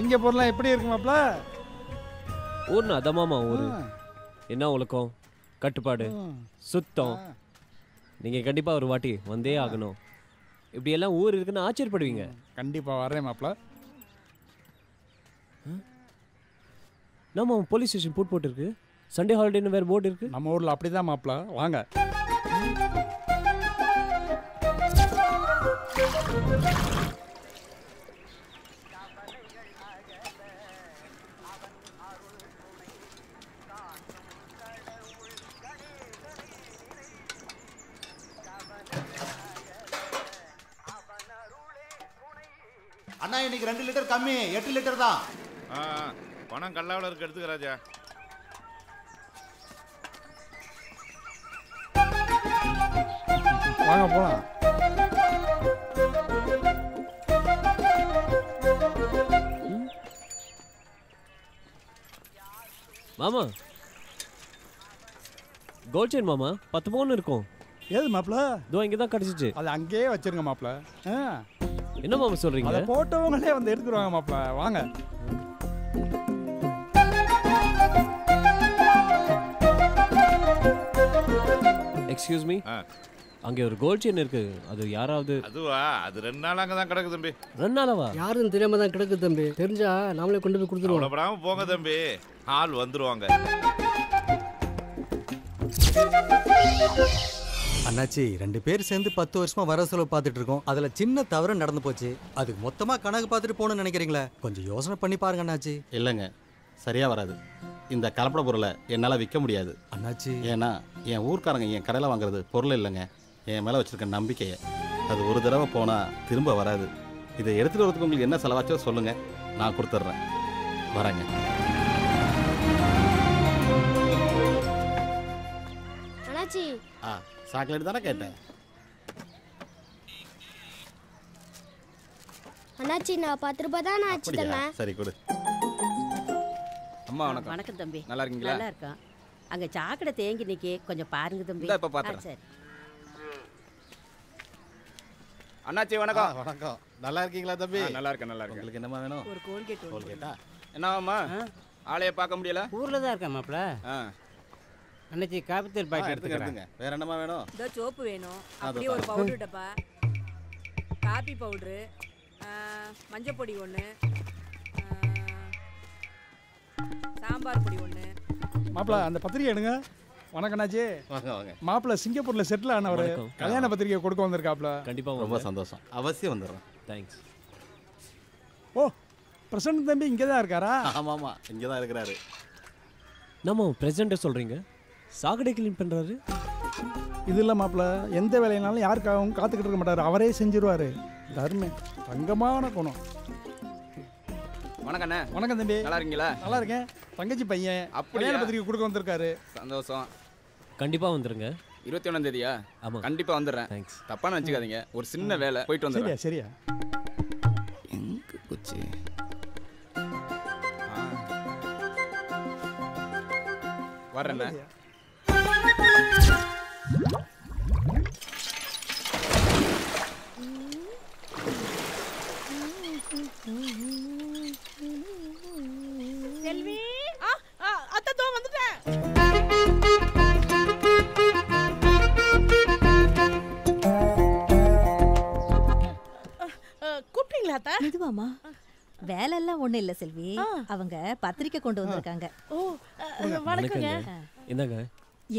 சிங்கப்பூர்லாம் எப்படி இருக்கு மாப்ள? ஊர்னா அதான் மாமா ஊரு. என்ன ஒழுக்கம், கட்டுப்பாடு, சுத்தம். நீங்க கண்டிப்பா ஒரு வாட்டி வந்தே ஆகணும். இப்படி எல்லாம் ஊர் இருக்குன்னு ஆச்சரியப்படுவீங்க. கண்டிப்பா வரேன் மாப்ள. நம்ம போலீஸ் ஸ்டேஷன் போட்டிருக்கு. சண்டே ஹாலிடேன்னு வேற போர்டு இருக்கு. நம்ம ஊர்ல அப்படிதான் மாப்ள. வாங்க. அண்ணா இன்னைக்கு 2 லிட்டர் கம்மி, 8 லிட்டர் தான். பணம் கல்லாவில் இருக்கு, எடுத்துக்க ராஜா. வாங்க போலாம். மாமா கோல்ட் செயின் மாமா 10 பவுன் இருக்கும். ஏது மாப்ள? இதோ இங்க தான் கிடைச்சிச்சு. அது அங்கேயே வச்சிருங்க மாப்ள. என்ன மாமா சொல்றீங்க? அத போட்டவங்களே வந்து எடுத்துருவாங்க மாப்ள. வாங்க. எக்ஸ்கியூஸ் மீ, அங்கே ஒரு கோல்ட் செயின் இருக்கு. அது யாராவது? அதுவா? அது 2 நாள் அங்கே தான் கிடக்கு தம்பி. 2 நாளாவா? யாருன்னு தெரியாம தான் கிடக்கு தம்பி. தெரிஞ்சா நாமளே கொண்டு போய் கொடுத்துருவோம். அவ்வளோப்படாமல் போங்க தம்பி, ஆள் வந்துருவாங்க. அண்ணாச்சி 2 பேர் சேர்ந்து 10 வருஷமா வர செலவு பார்த்துட்டு இருக்கோம். அதுல சின்ன தவறு நடந்து போச்சு. அதுக்கு மொத்தமா கணக்கு பார்த்துட்டு போகணும்னு நினைக்கிறீங்களா? கொஞ்சம் யோசனை பண்ணி பாருங்க அண்ணாச்சி. இல்லைங்க, சரியா வராது. இந்த கலப்பட பொருளை என்னால் விற்க முடியாது அண்ணாச்சி. ஏன்னா என் ஊர்க்காரங்க என் கடையில் வாங்குறது பொருள் இல்லைங்க, என் மேலே வச்சுருக்க நம்பிக்கையை. அது ஒரு தடவை போனால் திரும்ப வராது. இதை எடுத்துகிட்டு வரதுக்கு உங்களுக்கு என்ன செலவாச்சோ சொல்லுங்கள், நான் கொடுத்துட்றேன். வரேங்க. அண்ணாச்சி. சாக்லேட் தானே கேட்டேன். அண்ணாச்சி நான் 10 ரூபாய் தான் ஆச்சு தரேன். சரி கொடு. அம்மா வணக்கம். வணக்கம் தம்பி. நல்லா இருக்கீங்களா? நல்லா இருக்கோம். அங்க சாக்கடை தேங்கி நிக்கே, கொஞ்சம் பாருங்க தம்பி. இப்ப பாத்துறேன். சரி. அண்ணாச்சி வணக்கம். வணக்கம். நல்லா இருக்கீங்களா தம்பி? நல்லா இருக்கேன், நல்லா இருக்கேன். உங்களுக்கு என்னமா வேணும்? ஒரு கோல்கேட். கோல்கேட்டா? என்னவாம்மா? ஆளைய பார்க்க முடியல? ஊர்ல தான் இருக்கேன் மாப்ள. அண்ணாச்சி காப்பித்தூள் பாக்கெட் எடுத்துங்க. வேற என்னமா வேணும்? இந்த சோப்பு வேணும். அப்படியே ஒரு பவுடர் டப்பா, காபி பவுடர், மஞ்சள் பொடி 1, சாம்பார் பொடி 1. மாப்ள அந்த பத்திரிக்கை எடுங்க. வணக்கம் அண்ணாச்சி. வாங்க வாங்க. மாப்ள சிங்கப்பூர்ல செட்டில் ஆனவர் கல்யாண பத்திரிக்கை கொடுக்க வந்திருக்காப்ல. கண்டிப்பா ரொம்ப சந்தோஷம். அவசியம் வந்துடுறேன். தேங்க்ஸ். ஓ பிரசன்ட் தம்பி இங்கே தான் இருக்காரா? ஆமாமா, இங்கே தான் இருக்கிறாரு. நம்ம பிரசிடென்ட் சொல்றீங்க, சாக்கடை கிளீன் பண்றாரு. இது இல்லை மாப்ள, எந்த வேலையினாலும் யாருக்காகவும் காத்துக்கிட்டு இருக்க மாட்டார், அவரே செஞ்சிருவாரு. தர்மே தங்கமான குணம். வணக்கண்ணே. வணக்கம் தம்பி. நல்லா இருக்கீங்களா? நல்லா இருக்கேன். தங்கச்சி பையன் அப்படியே பத்திரிக்கை கொடுக்க வந்திருக்காரு. சந்தோஷம். கண்டிப்பா வந்துருங்க. 21ஆம் தேதியா? ஆமா. கண்டிப்பா வந்துடுறேன். தேங்க்ஸ். தப்பா நினச்சிக்காதீங்க, ஒரு சின்ன வேலை, போயிட்டு வந்துடுறேன். சரியா? எங்க போச்சு? வர்றேண்ணே. செல்வி, அத்தை தோ வந்துட்டேன். கூப்பிட்டீங்களா அத்தை? மெதுவாமா. வேலை எல்லாம் ஒண்ணு இல்ல செல்வி, அவங்க பத்திரிக்கை கொண்டு வந்திருக்காங்க. ஓ வணக்கங்க. இந்தாங்க.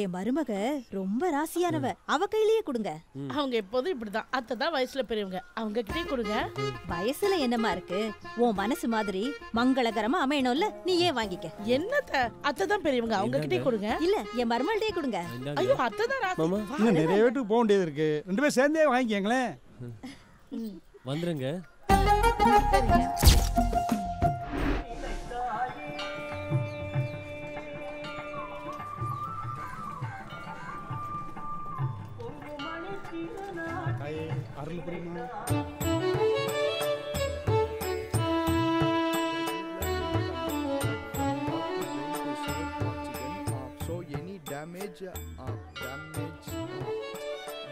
என் மருமக ரொம்ப ராசியானவ, அவ கையிலேயே கொடுங்க. அவங்க எப்போதும் இப்படிதான். அத்தை தான் வயசுல பெரியவங்க, அவங்க கிட்டே கொடுங்க. வயசுல என்னமா இருக்கு, உன் மனசு மாதிரி மங்களகரமா அமையணும்ல, நீ ஏன் வாங்கிக்க. என்னத்த, அத்தை தான் பெரியவங்க, அவங்க கிட்டே கொடுங்க. இல்ல என் மருமகள்டே கொடுங்க. ஐயோ அத்தை தான் ராசி. இன்னும் நிறைய வீட்டுக்கு போக வேண்டியது இருக்கு, 2 பேரும் சேர்ந்தே வாங்கிக்கங்களேன். வந்துருங்க. அருள் புரியுமா? So any damage,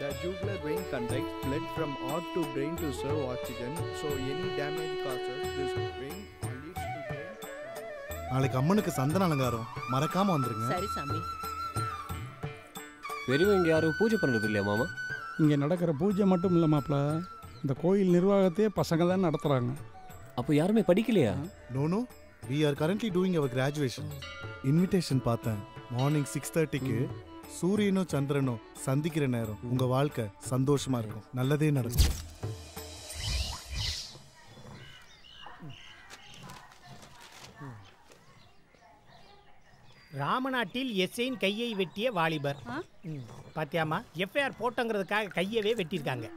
the jugular vein conducts blood from heart to brain to serve oxygen. So any damage causes this vein leads நாளைக்கு அம்மனுக்கு சந்தன அலங்காரம் மறக்காம வந்துருங்க. சரி சாமி. பெரியவங்க யாரும் பூஜை பண்ணுறது இல்லையா மாமா? இங்கே நடக்கிற பூஜை மட்டும் இல்லை மாப்பிள்ள, இந்த கோயில் நிர்வாகத்தையே பசங்க தான் நடத்துகிறாங்க. அப்போ யாருமே படிக்கலையா? No, we are currently doing our graduation. Invitation பார்த்தேன். மார்னிங் 6:30க்கு சூரியனும் சந்திரனும் சந்திக்கிற நேரம். உங்க வாழ்க்கை சந்தோஷமா இருக்கும், நல்லதே நடக்கும். ராமநாட்டில் எஸ்ஐயின் கையை வெட்டிய வாலிபர். பாத்தியாமா, எஃப்ஐஆர் போட்டோங்கிறதுக்காக கையவே வெட்டியிருக்காங்க.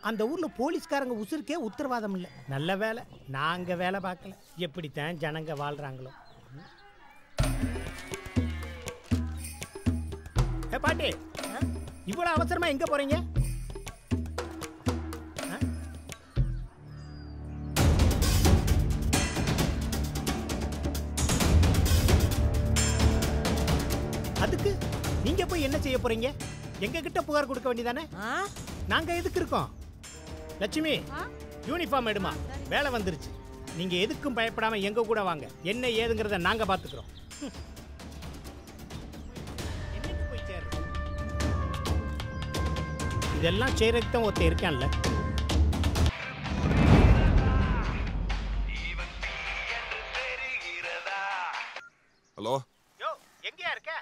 அந்த ஊர்ல போலீஸ்காரங்க உசுருக்கே உத்தரவாதம் இல்லை. நல்ல வேலை நாங்க வேலை பார்க்கல. எப்படித்தான் ஜனங்க வாழ்றாங்களோ. பாட்டி, இவ்வளவு அவசரமா எங்க போறீங்க? அதுக்கு நீங்க போய் என்ன செய்ய போறீங்க? எங்க கிட்ட புகார் கொடுக்க வேண்டியதானே? நாங்க எதுக்கு இருக்கோம்? லட்சுமி, யூனிஃபார்ம் எடுமா, வேலை வந்துருச்சு. நீங்க எதுக்கும் பயப்படாம எங்க கூட வாங்க. என்ன ஏதுங்கிறத நாங்க பாத்துக்கிறோம். போய் சேரு. இதெல்லாம் செய்யறதுக்கு தான் ஒருத்தர் இருக்கான்ல. ஹலோ, யோ, எங்கயா இருக்க?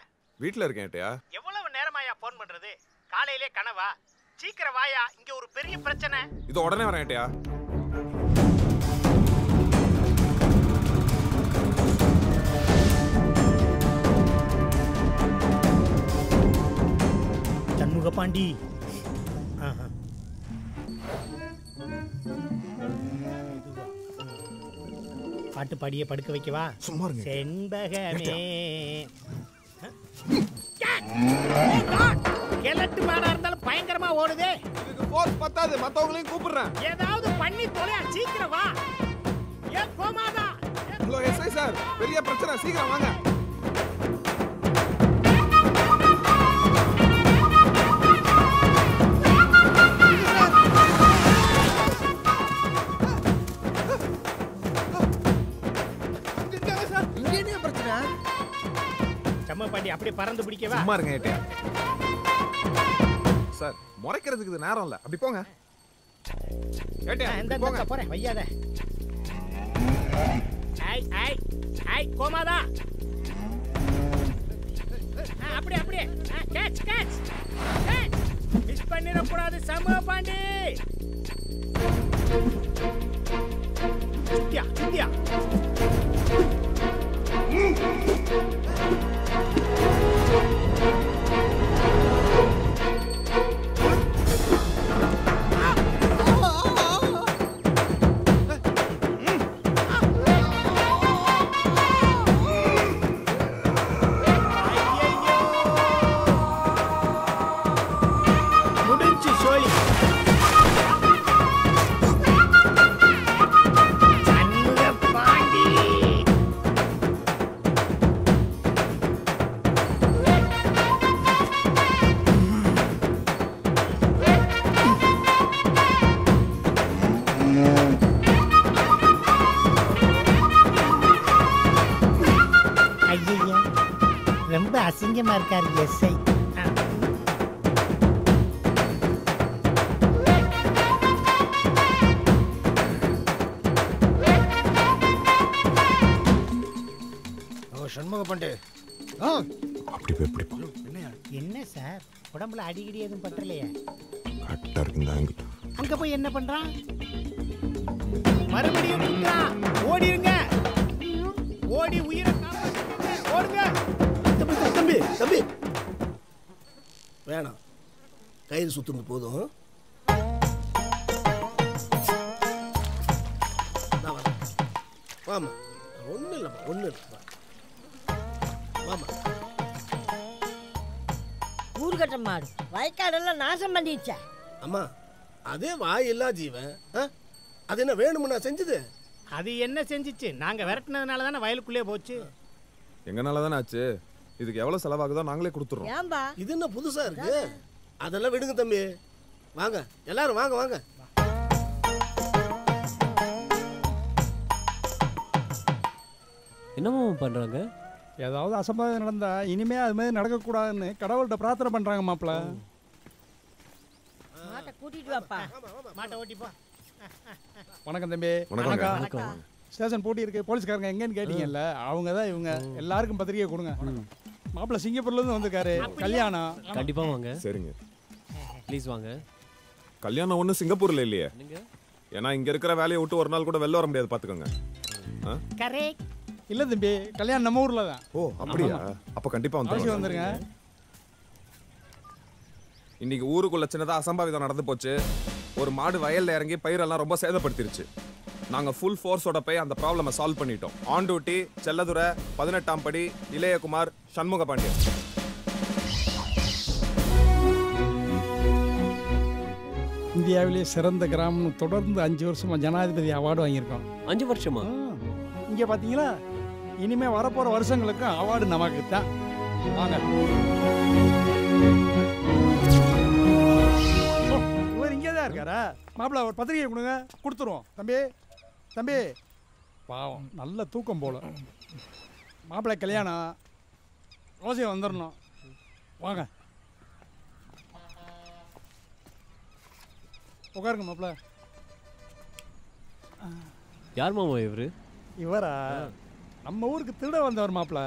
வீட்டில் இருக்கேன்ட்டியா? எவ்வளவு நேரமாயா போன் பண்றது? காலையிலே கனவா? சீக்கிரம் வாயா, இங்க ஒரு பெரிய பிரச்சனை. இது உடனே வரேன்ட்டியா? சண்முக பாண்டி, பாட்டு பாடிய படுக்க வைக்கவா? சும்மா இருங்க. செண்பகமே கிழட்டு மாடா இருந்தாலும் பயங்கரமா ஓடுதே. இதுக்கு போர்ஸ் பத்தாது, மத்தவங்களையும் கூப்பிடுறேன். ஏதாவது பண்ணி தொலையா, சீக்கிரம் வா. ஏ கோமாதா. ஹலோ எஸ்ஐ சார், பெரிய பிரச்சனை, சீக்கிரம் வாங்க. சம்மப்பாண்டி அப்படியே பறந்து பிடிக்கவா? சும்மா இருங்க ஏட்டியா. சார், முறைக்கிறதுக்கு இது நேரம் இல்ல, அப்படி போங்க. ஏட்டியா, இந்த போங்க. போறேன், வையாத. ஐ ஐ ஐ கோமாதா. அப்படியே அப்படியே கேட்ச் கேட்ச் கேட்ச். மிஸ் பண்ணிர கூடாது சம்மப்பாண்டி. சுத்தியா சுத்தியா. முடிஞ்சு சோழி. ஐயா, ரொம்ப அசிங்கமா இருக்காரு எஸ்ஐ. சண்முக பாண்டே, அப்படி போய் எப்படி போ? என்ன சார், உடம்புல அடிக்கடி எதுவும் பற்றலையே? கரெக்டா இருக்குதா? அங்க போய் என்ன பண்றான்? மறுபடியும் நின்றான். ஓடிருங்க, ஓடி உயிரை காப்பாத்துங்க. ஓடுங்க. தம்பி தம்பி தம்பி வேணாம், கயிறு சுத்துங்க போதும். வாமா, ஒன்றும் இல்லைம்மா, ஒன்றும் இல்லைம்மா. வாமா. ஊர்கட்ட மாடு வயக்காடெல்லாம் நாசம் பண்ணிடுச்சா? அம்மா, அதே வாயில்லா ஜீவன், அது என்ன வேணும்னா செஞ்சது? அது என்ன செஞ்சிச்சு? நாங்க விரட்டினதுனால தானே வயலுக்குள்ளே போச்சு. எங்கனால தானே ஆச்சு. இதுக்கு எவ்வளவு செலவாகுதோ நாங்களே கொடுத்துறோம். ஏம்பா இது என்ன புதுசா இருக்கு? அதெல்லாம் விடுங்க தம்பி. வாங்க எல்லாரும் வாங்க வாங்க. என்ன மாமா பண்றாங்க? ஏதாவது அசம்பாவிதம் நடந்தா இனிமே அது மாதிரி நடக்கக்கூடாதுன்னு கடவுள்கிட்ட பிரார்த்தனை பண்றாங்க மாப்பிள்ள. மாட்டை கூட்டிட்டு வாப்பா. மாட்டை ஓட்டிப்பா. வணக்கம் தம்பி. வணக்கம். ஸ்டேஷன் போட்டி இருக்கு, போலீஸ்காரங்க எங்கன்னு கேட்டீங்கல்ல, அவங்க தான் இவங்க. எல்லாருக்கும் பத்திரிக்கை கொடுங்க. மாப்பிள்ள சிங்கப்பூர்ல இருந்து வந்திருக்காரு. கல்யாணம். கண்டிப்பா வாங்க. சரிங்க. ப்ளீஸ் வாங்க. கல்யாணம் ஒன்றும் சிங்கப்பூர்ல இல்லையே. என்னங்க? ஏன்னா இங்க இருக்கிற வேலையை விட்டு ஒரு நாள் கூட வெளில வர முடியாது பாத்துக்கோங்க. கரெக்ட். இல்ல தம்பி, கல்யாணம் நம்ம ஊர்ல தான். ஓ அப்படியா? அப்ப கண்டிப்பா வந்துருங்க. இன்னைக்கு ஊருக்குள்ள சின்னதா அசம்பாவிதம் நடந்து போச்சு. ஒரு மாடு வயல்ல இறங்கி பயிரெல்லாம் ரொம்ப சேதப்படுத்திருச்சு. நாங்க ஃபுல் ஃபோர்ஸோட போய் அந்த ப்ராப்ளமை சால்வ் பண்ணிட்டோம். ஆன் டியூட்டி செல்லதுரை, 18ஆம் படி இளையகுமார், சண்முக பாண்டியன். இந்தியாவிலேயே சிறந்த கிராமம் தொடர்ந்து 5 வருஷமா ஜனாதிபதி அவார்டு வாங்கியிருக்கோம். 5 வருஷமா? இங்க பாத்தீங்களா, இனிமே வரப்போற வருஷங்களுக்கு அவார்டு நமக்கு தான். வாங்க. இவர் இங்கே தான் இருக்காரா? மாப்பிள்ள ஒரு பத்திரிகை கொடுங்க, கொடுத்துருவோம். தம்பி தம்பி, பாவம் நல்ல தூக்கம் போல. மாப்பிள்ளை கல்யாணம் அவசியம் வந்துடணும். வாங்க உட்காருங்க மாப்பிள்ள. யார் மாமா இவரு? இவரா? நம்ம ஊருக்கு திருட வந்தவர் மாப்பிள்ள.